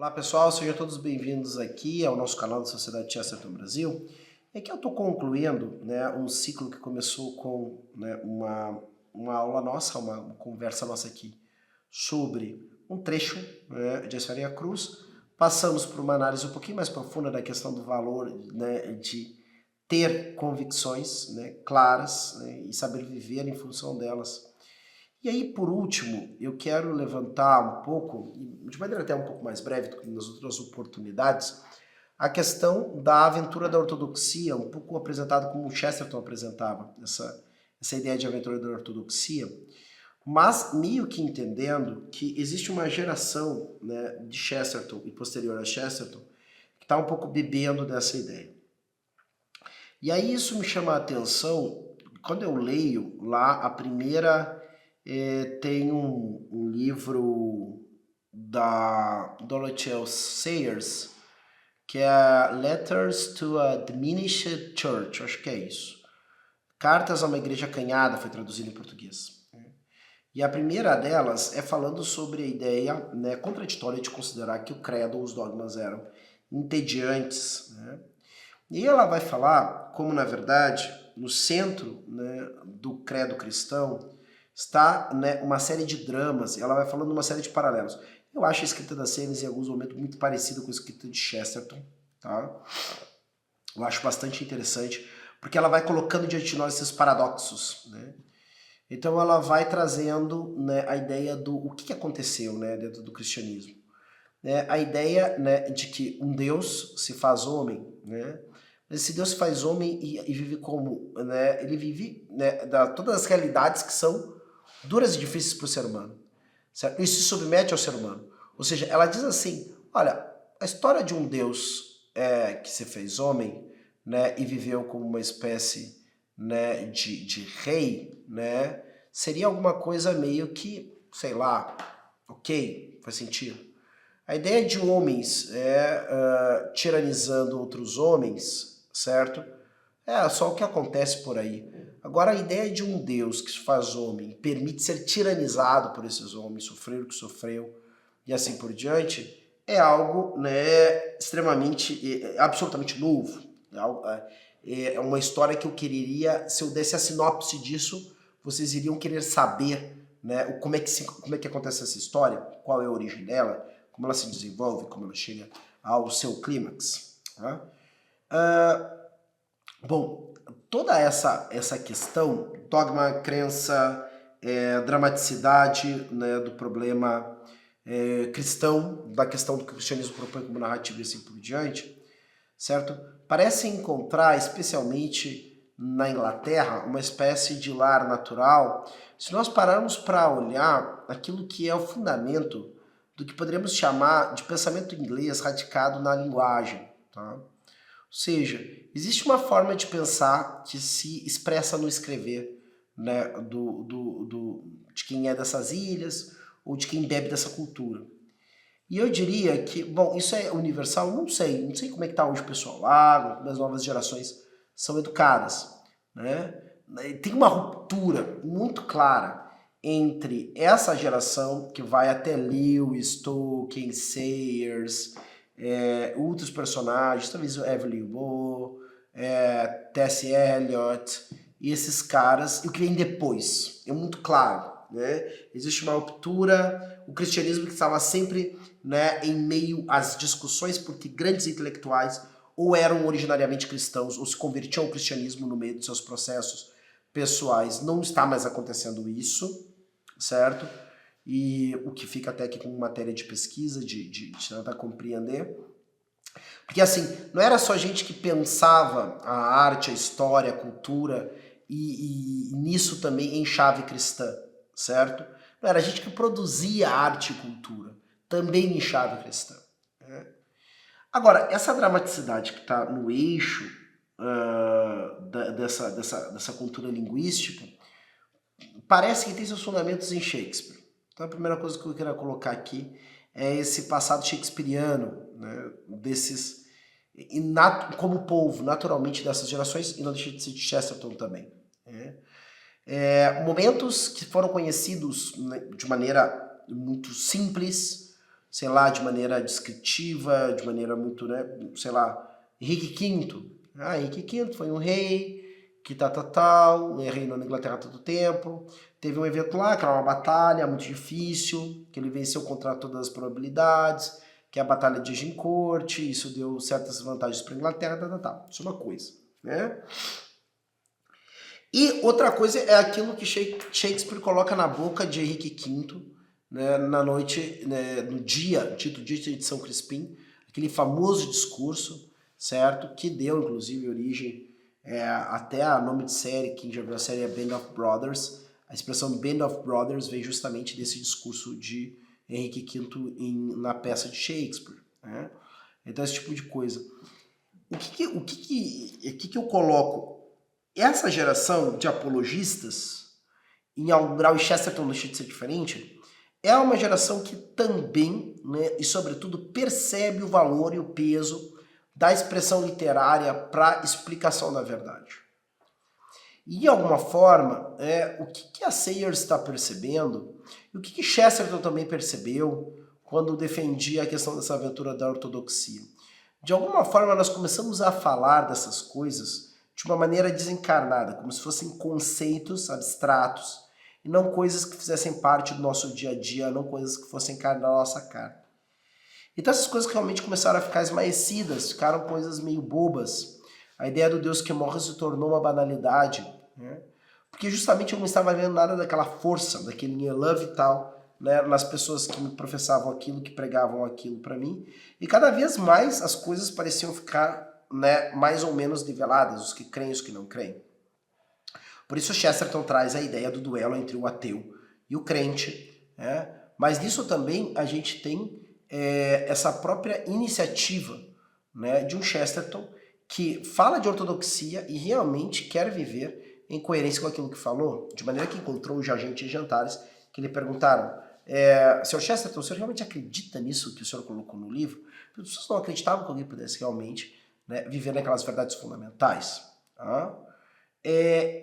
Olá pessoal, sejam todos bem-vindos aqui ao nosso canal da Sociedade Chesterton Brasil. E aqui eu estou concluindo um ciclo que começou com uma aula nossa, uma conversa nossa aqui sobre um trecho de A Esfera e a Cruz. Passamos por uma análise um pouquinho mais profunda da questão do valor de ter convicções claras e saber viver em função delas. E aí, por último, eu quero levantar um pouco, de maneira até um pouco mais breve do que nas outras oportunidades, a questão da aventura da ortodoxia, um pouco apresentado como o Chesterton apresentava, essa ideia de aventura da ortodoxia, mas meio que entendendo que existe uma geração de Chesterton e posterior a Chesterton que está um pouco bebendo dessa ideia. E aí isso me chama a atenção, quando eu leio lá a primeira... tem um livro da Dorothy L. Sayers, que é Letters to a Diminished Church, acho que é isso. Cartas a uma Igreja Acanhada, foi traduzido em português. E a primeira delas é falando sobre a ideia contraditória de considerar que o credo ou os dogmas eram entediantes. E ela vai falar como, na verdade, no centro do credo cristão, está uma série de dramas, e ela vai falando uma série de paralelos. Eu acho a escrita da Sayers em alguns momentos muito parecida com a escrita de Chesterton, tá? Eu acho bastante interessante, porque ela vai colocando diante de nós esses paradoxos, Então ela vai trazendo a ideia do o que aconteceu dentro do cristianismo. A ideia de que um Deus se faz homem, Esse Deus se faz homem e vive como? Ele vive todas as realidades que são duras e difíceis para o ser humano, certo? E se submete ao ser humano. Ou seja, ela diz assim, olha, a história de um Deus que se fez homem e viveu como uma espécie de rei, seria alguma coisa meio que, sei lá, ok, faz sentido. A ideia de homens tiranizando outros homens, certo? É só o que acontece por aí. Agora, a ideia de um Deus que se faz homem, permite ser tiranizado por esses homens, sofrer o que sofreu e assim por diante, é algo extremamente, absolutamente novo. É uma história que eu quereria, se eu desse a sinopse disso, vocês iriam querer saber como é que acontece essa história, qual é a origem dela, como ela se desenvolve, como ela chega ao seu clímax. Bom, toda essa questão, dogma, crença, dramaticidade do problema cristão, da questão do que o cristianismo propõe como narrativa e assim por diante, certo? Parece encontrar, especialmente na Inglaterra, uma espécie de lar natural, se nós pararmos para olhar aquilo que é o fundamento do que poderíamos chamar de pensamento inglês radicado na linguagem, tá? Ou seja, existe uma forma de pensar que se expressa no escrever de quem é dessas ilhas ou de quem bebe dessa cultura. E eu diria que, bom, isso é universal? Não sei como é que está hoje o pessoal lá, como as novas gerações são educadas. Tem uma ruptura muito clara entre essa geração que vai até Lewis, Tolkien, Sayers, outros personagens, talvez o Evelyn Waugh, T.S. Eliot, e esses caras, e o que vem depois, é muito claro. Existe uma ruptura, o cristianismo que estava sempre em meio às discussões, porque grandes intelectuais ou eram originariamente cristãos, ou se convertiam ao cristianismo no meio dos seus processos pessoais. Não está mais acontecendo isso, certo? E o que fica até aqui como matéria de pesquisa, de tentar compreender. Porque assim, não era só gente que pensava a arte, a história, a cultura, e nisso também em chave cristã, certo? Não era gente que produzia arte e cultura, também em chave cristã. Agora, essa dramaticidade que está no eixo dessa cultura linguística, parece que tem seus fundamentos em Shakespeare. Então a primeira coisa que eu quero colocar aqui é esse passado shakespeariano, desses, como povo, naturalmente dessas gerações, e não deixa de ser de Chesterton também. Momentos que foram conhecidos de maneira muito simples, sei lá, de maneira descritiva, de maneira muito, né, sei lá, Henrique V. Ah, Henrique V foi um rei que tal, reinou na Inglaterra há todo tempo. Teve um evento lá, que era uma batalha muito difícil, que ele venceu contra todas as probabilidades, que é a Batalha de Agincourt, isso deu certas vantagens para a Inglaterra, Isso é uma coisa, né? E outra coisa é aquilo que Shakespeare coloca na boca de Henrique V, né, na noite, né, no dia, dito dia de São Crispim, aquele famoso discurso, certo? Que deu, inclusive, origem até a nome de série, quem já viu a série é Band of Brothers. A expressão Band of Brothers vem justamente desse discurso de Henrique V na peça de Shakespeare, né? Então, esse tipo de coisa. O que eu coloco? Essa geração de apologistas, em algum grau, e Chesterton não deixa de ser diferente, é uma geração que também, né, e sobretudo, percebe o valor e o peso da expressão literária para explicação da verdade. E, de alguma forma, o que a Sayers está percebendo, e o que Chesterton também percebeu quando defendia a questão dessa aventura da ortodoxia. De alguma forma, nós começamos a falar dessas coisas de uma maneira desencarnada, como se fossem conceitos abstratos, e não coisas que fizessem parte do nosso dia a dia, não coisas que fossem carne da nossa carne. Então essas coisas realmente começaram a ficar esmaecidas, ficaram coisas meio bobas. A ideia do Deus que morre se tornou uma banalidade, né? Porque justamente eu não estava vendo nada daquela força, daquele love e tal, né, nas pessoas que me professavam aquilo, que pregavam aquilo para mim. E cada vez mais as coisas pareciam ficar, né, mais ou menos niveladas, os que creem e os que não creem. Por isso Chesterton traz a ideia do duelo entre o ateu e o crente, né? Mas nisso também a gente tem essa própria iniciativa, né, de um Chesterton que fala de ortodoxia e realmente quer viver em coerência com aquilo que falou, de maneira que encontrou os agentes jantares que lhe perguntaram: Sr. Chesterton, o senhor realmente acredita nisso que o senhor colocou no livro? As pessoas não acreditavam que alguém pudesse realmente, né, viver naquelas verdades fundamentais. Tá?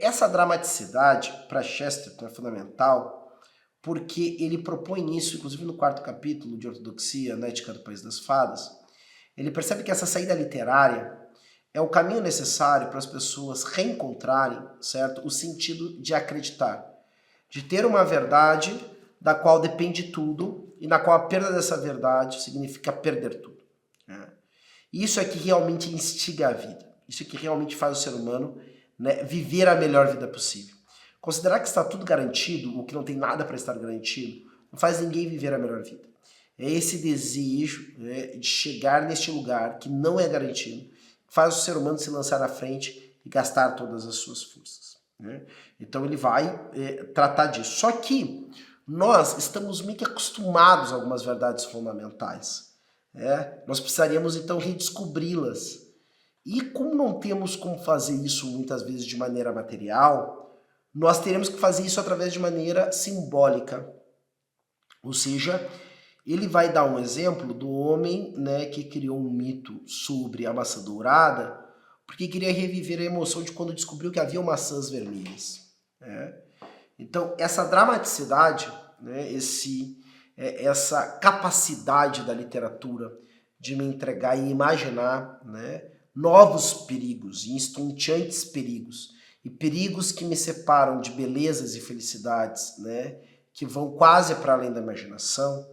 Essa dramaticidade para Chesterton é fundamental porque ele propõe isso, inclusive no 4º capítulo de Ortodoxia, na Ética do País das Fadas. Ele percebe que essa saída literária é o caminho necessário para as pessoas reencontrarem, certo, o sentido de acreditar, de ter uma verdade da qual depende tudo e na qual a perda dessa verdade significa perder tudo, né? Isso é que realmente instiga a vida, isso é que realmente faz o ser humano, né, viver a melhor vida possível. Considerar que está tudo garantido, ou que não tem nada para estar garantido, não faz ninguém viver a melhor vida. É esse desejo, né, de chegar neste lugar que não é garantido, que faz o ser humano se lançar à frente e gastar todas as suas forças, né? Então ele vai tratar disso. Só que nós estamos meio que acostumados a algumas verdades fundamentais. Nós precisaríamos então redescobri-las. E como não temos como fazer isso muitas vezes de maneira material, nós teremos que fazer isso através de maneira simbólica. Ou seja, ele vai dar um exemplo do homem, né, que criou um mito sobre a maçã dourada, porque queria reviver a emoção de quando descobriu que havia maçãs vermelhas, né? Então, essa dramaticidade, né, essa capacidade da literatura de me entregar e imaginar, né, novos perigos e estonteantes perigos, e perigos que me separam de belezas e felicidades, né, que vão quase para além da imaginação.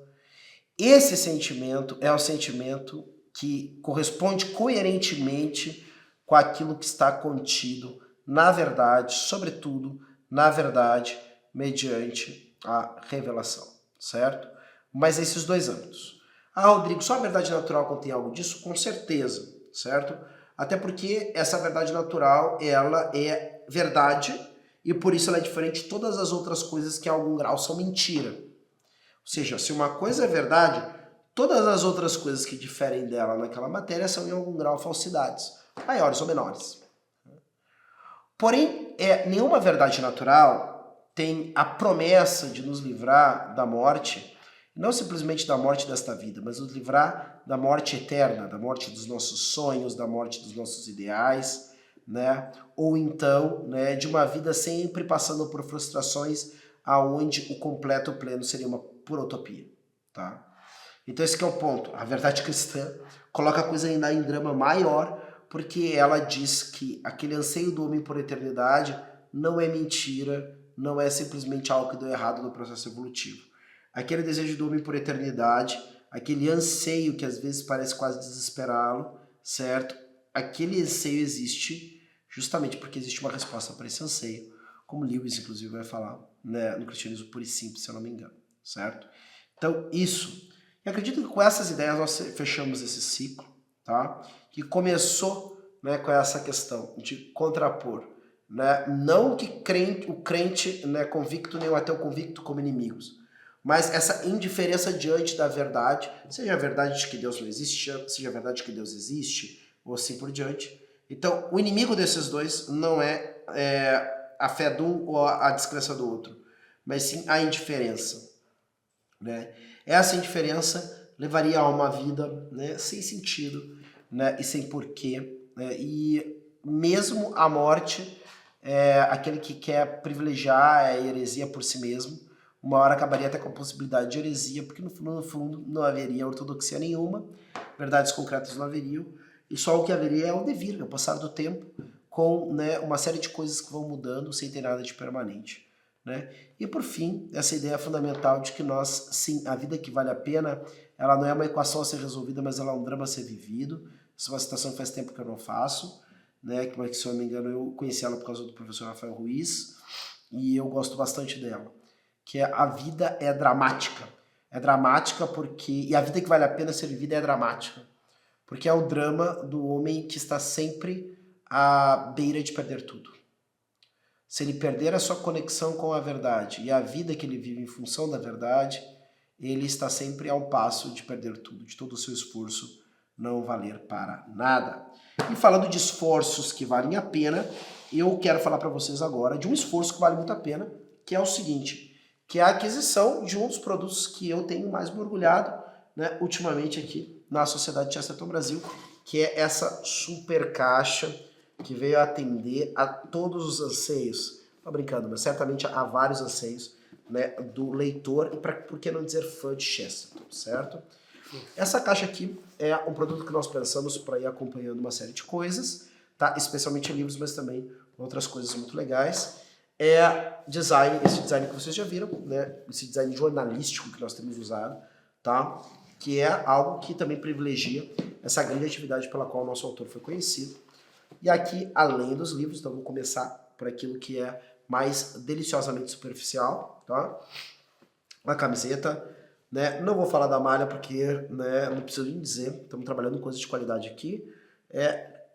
Esse sentimento é o sentimento que corresponde coerentemente com aquilo que está contido na verdade, sobretudo na verdade, mediante a revelação, certo? Mas esses dois âmbitos. Ah, Rodrigo, só a verdade natural contém algo disso? Com certeza, certo? Até porque essa verdade natural, ela é verdade e por isso ela é diferente de todas as outras coisas que em algum grau são mentira. Ou seja, se uma coisa é verdade, todas as outras coisas que diferem dela naquela matéria são em algum grau falsidades, maiores ou menores. Porém, nenhuma verdade natural tem a promessa de nos livrar da morte, não simplesmente da morte desta vida, mas nos livrar da morte eterna, da morte dos nossos sonhos, da morte dos nossos ideais, né? Ou então, né, de uma vida sempre passando por frustrações aonde o completo pleno seria uma pura utopia, tá? Então esse que é o ponto. A verdade cristã coloca a coisa ainda em drama maior, porque ela diz que aquele anseio do homem por eternidade não é mentira, não é simplesmente algo que deu errado no processo evolutivo. Aquele desejo do homem por eternidade, aquele anseio que às vezes parece quase desesperá-lo, certo? Aquele anseio existe justamente porque existe uma resposta para esse anseio, como Lewis inclusive vai falar, né, no Cristianismo Puro e Simples, se eu não me engano, certo? Então isso. E acredito que com essas ideias nós fechamos esse ciclo, tá? Que começou, né, com essa questão de contrapor, né, não o crente, né, convicto nem o ateu convicto como inimigos, mas essa indiferença diante da verdade, seja a verdade de que Deus não existe, seja a verdade de que Deus existe, ou assim por diante. Então, o inimigo desses dois não é, a fé de um ou a descrença do outro, mas sim a indiferença, né? Essa indiferença levaria a uma vida, né, sem sentido, né, e sem porquê, né? E mesmo a morte, aquele que quer privilegiar a heresia por si mesmo, uma hora acabaria até com a possibilidade de heresia, porque no fundo não haveria ortodoxia nenhuma, verdades concretas não haveriam, e só o que haveria é o devir, o passar do tempo, com, né, uma série de coisas que vão mudando sem ter nada de permanente, né? E por fim, essa ideia fundamental de que nós, sim, a vida que vale a pena, ela não é uma equação a ser resolvida, mas ela é um drama a ser vivido. Essa é uma citação que faz tempo que eu não faço, né? Que, se eu não me engano, eu conheci ela por causa do professor Rafael Ruiz, e eu gosto bastante dela, que é: a vida é dramática. É dramática porque... E a vida que vale a pena ser vivida é dramática. Porque é o drama do homem que está sempre à beira de perder tudo. Se ele perder a sua conexão com a verdade e a vida que ele vive em função da verdade, ele está sempre a um passo de perder tudo, de todo o seu esforço não valer para nada. E falando de esforços que valem a pena, eu quero falar para vocês agora de um esforço que vale muito a pena, que é o seguinte, que é a aquisição de um dos produtos que eu tenho mais me orgulhado, né, ultimamente aqui na Sociedade Chesterton Brasil, que é essa super caixa que veio atender a todos os anseios. Tô brincando, mas certamente há vários anseios, né, do leitor e, por que não dizer, fã de Chesterton, certo? Essa caixa aqui é um produto que nós pensamos para ir acompanhando uma série de coisas, tá? Especialmente livros, mas também outras coisas muito legais. É design, esse design que vocês já viram, né? Esse design jornalístico que nós temos usado, tá? Que é algo que também privilegia essa grande atividade pela qual o nosso autor foi conhecido. E aqui, além dos livros, então vamos começar por aquilo que é mais deliciosamente superficial, tá? Uma camiseta, né? Não vou falar da malha porque, né, não preciso nem dizer, estamos trabalhando com coisas de qualidade aqui.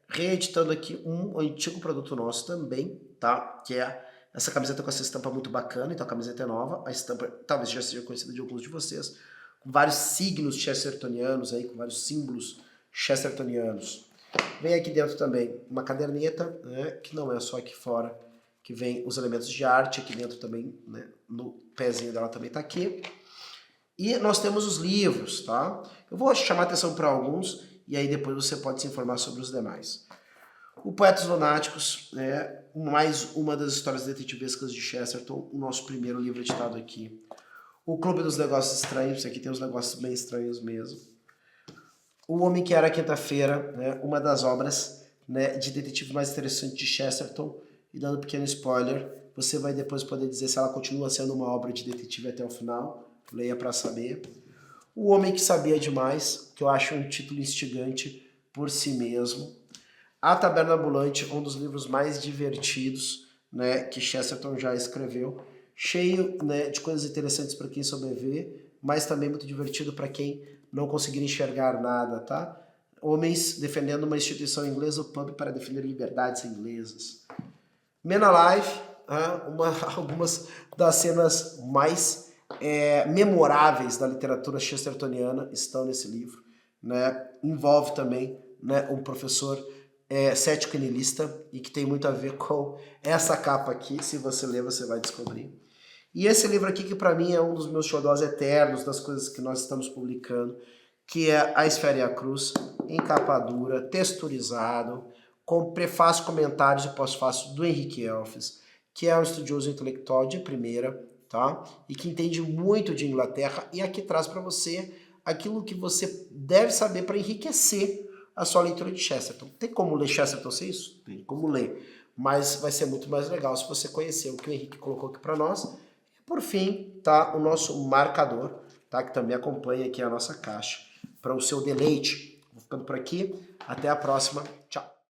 Reeditando aqui um antigo produto nosso também, tá? Que é essa camiseta com essa estampa muito bacana, então a camiseta é nova, a estampa talvez já seja conhecida de alguns de vocês, com vários signos chestertonianos aí, com vários símbolos chestertonianos. Vem aqui dentro também uma caderneta, né, que não é só aqui fora, que vem os elementos de arte, aqui dentro também, né, no pezinho dela também está aqui. E nós temos os livros, tá? Eu vou chamar atenção para alguns, e aí depois você pode se informar sobre os demais. O Poetas Lunáticos é mais uma das histórias detetivescas de Chesterton, o nosso primeiro livro editado aqui. O Clube dos Negócios Estranhos, aqui tem uns negócios bem estranhos mesmo. O Homem que Era Quinta-feira, né, uma das obras, né, de detetive mais interessantes de Chesterton, e dando um pequeno spoiler, você vai depois poder dizer se ela continua sendo uma obra de detetive até o final, leia para saber. O Homem que Sabia Demais, que eu acho um título instigante por si mesmo. A Taberna Ambulante, um dos livros mais divertidos, né, que Chesterton já escreveu, cheio, né, de coisas interessantes para quem souber ver, mas também muito divertido para quem não conseguir enxergar nada, tá? Homens defendendo uma instituição inglesa, o pub para defender liberdades inglesas. Men Alive, algumas das cenas mais memoráveis da literatura chestertoniana estão nesse livro, né? Envolve também, né, um professor cético e niilista, e que tem muito a ver com essa capa aqui. Se você ler, você vai descobrir. E esse livro aqui, que para mim é um dos meus xodós eternos, das coisas que nós estamos publicando, que é A Esfera e a Cruz, em capa dura, texturizado, com prefácio, comentários e pós-fácio do Henrique Elfes, que é um estudioso intelectual de primeira, tá? E que entende muito de Inglaterra, e aqui traz para você aquilo que você deve saber para enriquecer a sua leitura de Chesterton. Tem como ler Chesterton sem isso? Tem como ler. Mas vai ser muito mais legal se você conhecer o que o Henrique colocou aqui para nós. E por fim, tá o nosso marcador, tá? Que também acompanha aqui a nossa caixa para o seu deleite. Vou ficando por aqui. Até a próxima. Tchau.